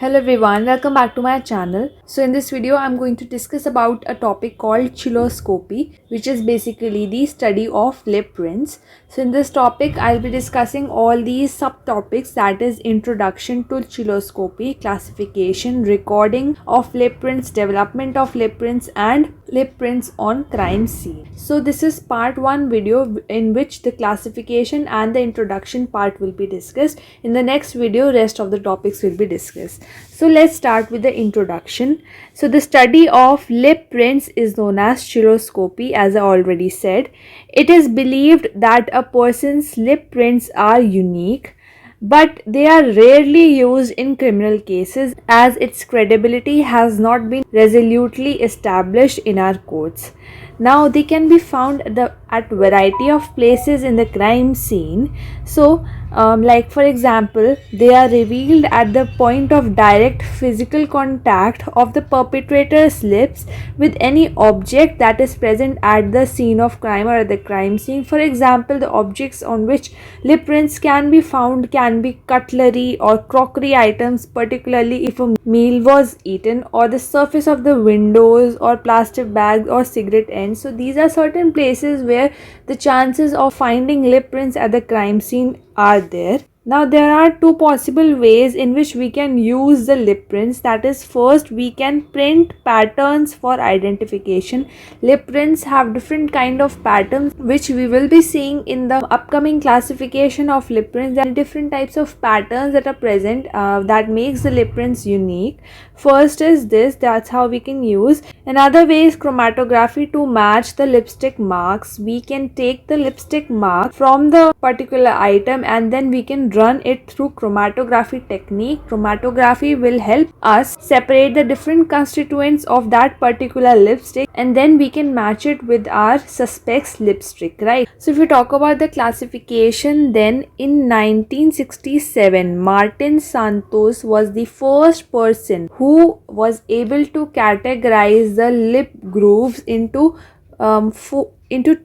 Hello everyone, welcome back to my channel. So in this video I'm going to discuss about a topic called chiloscopy, which is basically the study of lip prints. So in this topic I'll be discussing all these subtopics, that is introduction to chiloscopy, classification, recording of lip prints, development of lip prints and lip prints on crime scene. So this is part 1 video in which the classification and the introduction part will be discussed. In the next video rest of the topics will be discussed. So let's start with the introduction. So the study of lip prints is known as chiloscopy, as I already said. It is believed that a person's lip prints are unique, but they are rarely used in criminal cases as its credibility has not been resolutely established in our courts. Now they can be found at variety of places in the crime scene. So like for example, they are revealed at the point of direct physical contact of the perpetrator's lips with any object that is present at the scene of crime or at the crime scene. For example, the objects on which lip prints can be found can be cutlery or crockery items, particularly if a meal was eaten, or the surface of the windows or plastic bags or cigarette ends. So these are certain places where the chances of finding lip prints at the crime scene are there. Now there are two possible ways in which we can use the lip prints. That is, first we can print patterns for identification. Lip prints have different kind of patterns which we will be seeing in the upcoming classification of lip prints. There are different types of patterns that are present that makes the lip prints unique. First is this, that's how we can use. Another way is chromatography to match the lipstick marks. We can take the lipstick mark from the particular item and then we can run it through chromatography technique. Chromatography will help us separate the different constituents of that particular lipstick and then we can match it with our suspect's lipstick, right? So if we talk about the classification, then in 1967 Martin Santos was the first person who was able to categorize the lip grooves into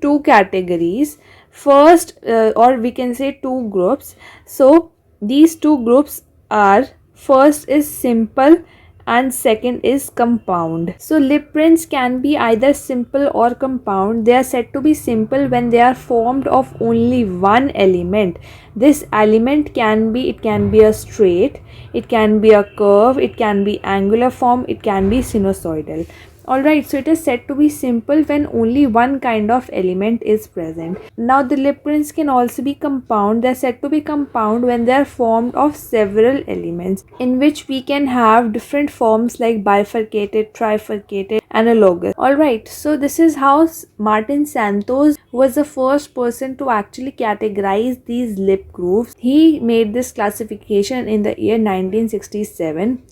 two categories. First, or we can say two groups. So these two groups are, first is simple and second is compound. So lip prints can be either simple or compound. They are said to be simple when they are formed of only one element. This element can be a straight, it can be a curve, it can be angular form, it can be sinusoidal. Alright, so it is said to be simple when only one kind of element is present. Now the lip prints can also be compound. They are said to be compound when they are formed of several elements, in which we can have different forms like bifurcated, trifurcated, analogous. Alright, so this is how Martin Santos was the first person to actually categorize these lip grooves. He made this classification in the year 1967.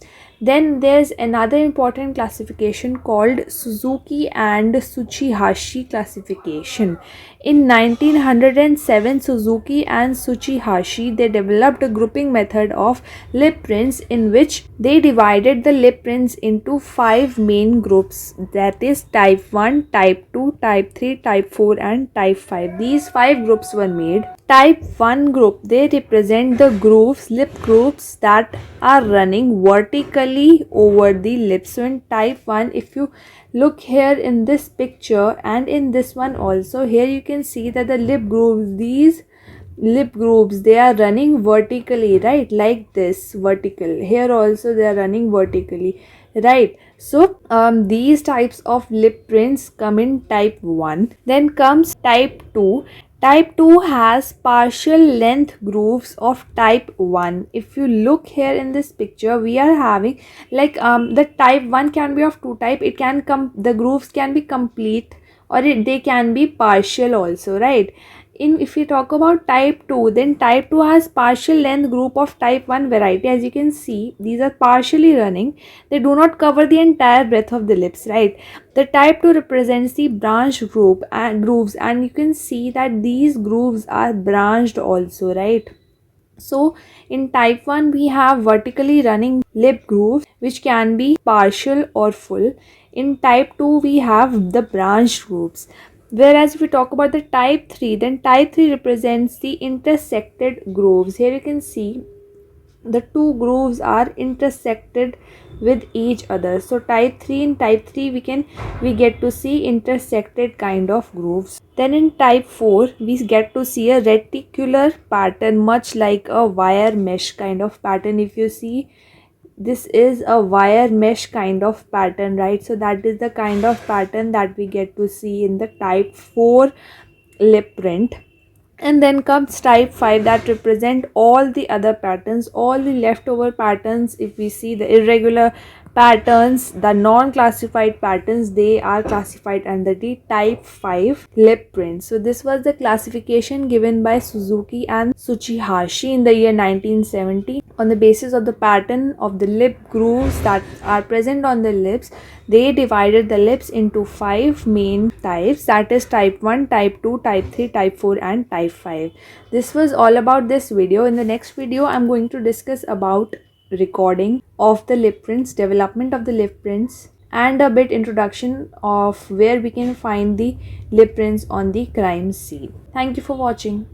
Then there's another important classification called Suzuki and Tsuchihashi classification. In 1907, Suzuki and Tsuchihashi, they developed a grouping method of lip prints in which they divided the lip prints into 5 main groups, that is type 1, type 2, type 3, type 4 and type 5. These 5 groups were made. Type 1 group, they represent the grooves, lip grooves that are running vertically over the lips. So in type 1, if you look here in this picture and in this one also, here you can see that the lip grooves, these lip grooves, they are running vertically, right? Like this, vertical. Here also they are running vertically, right? So these types of lip prints come in type 1. Then comes type 2. Type 2 has partial length grooves of type 1. If you look here in this picture, we are having like the type 1 can be of two type. It can come, the grooves can be complete or they can be partial also, right? If we talk about type 2, then type 2 has partial length group of type 1 variety. As you can see, these are partially running. They do not cover the entire breadth of the lips, right? The type 2 represents the branched group and grooves, and you can see that these grooves are branched also, right? So in type 1 we have vertically running lip grooves which can be partial or full. In type 2 we have the branched grooves. Whereas if we talk about the type 3, then type 3 represents the intersected grooves. Here you can see the two grooves are intersected with each other. So type 3, in type 3 we get to see intersected kind of grooves. Then in type 4 we get to see a reticular pattern, much like a wire mesh kind of pattern. If you see, this is a wire mesh kind of pattern, right? So that is the kind of pattern that we get to see in the type 4 lip print. And then comes type 5 that represent all the other patterns, all the leftover patterns. If we see the irregular patterns, the non-classified patterns, they are classified under the type 5 lip print. So this was the classification given by Suzuki and Tsuchihashi in the year 1970. On the basis of the pattern of the lip grooves that are present on the lips, they divided the lips into 5 main types, that is type 1, type 2, type 3, type 4 and type 5. This was all about this video. In the next video I'm going to discuss about recording of the lip prints, development of the lip prints, and a bit introduction of where we can find the lip prints on the crime scene. Thank you for watching.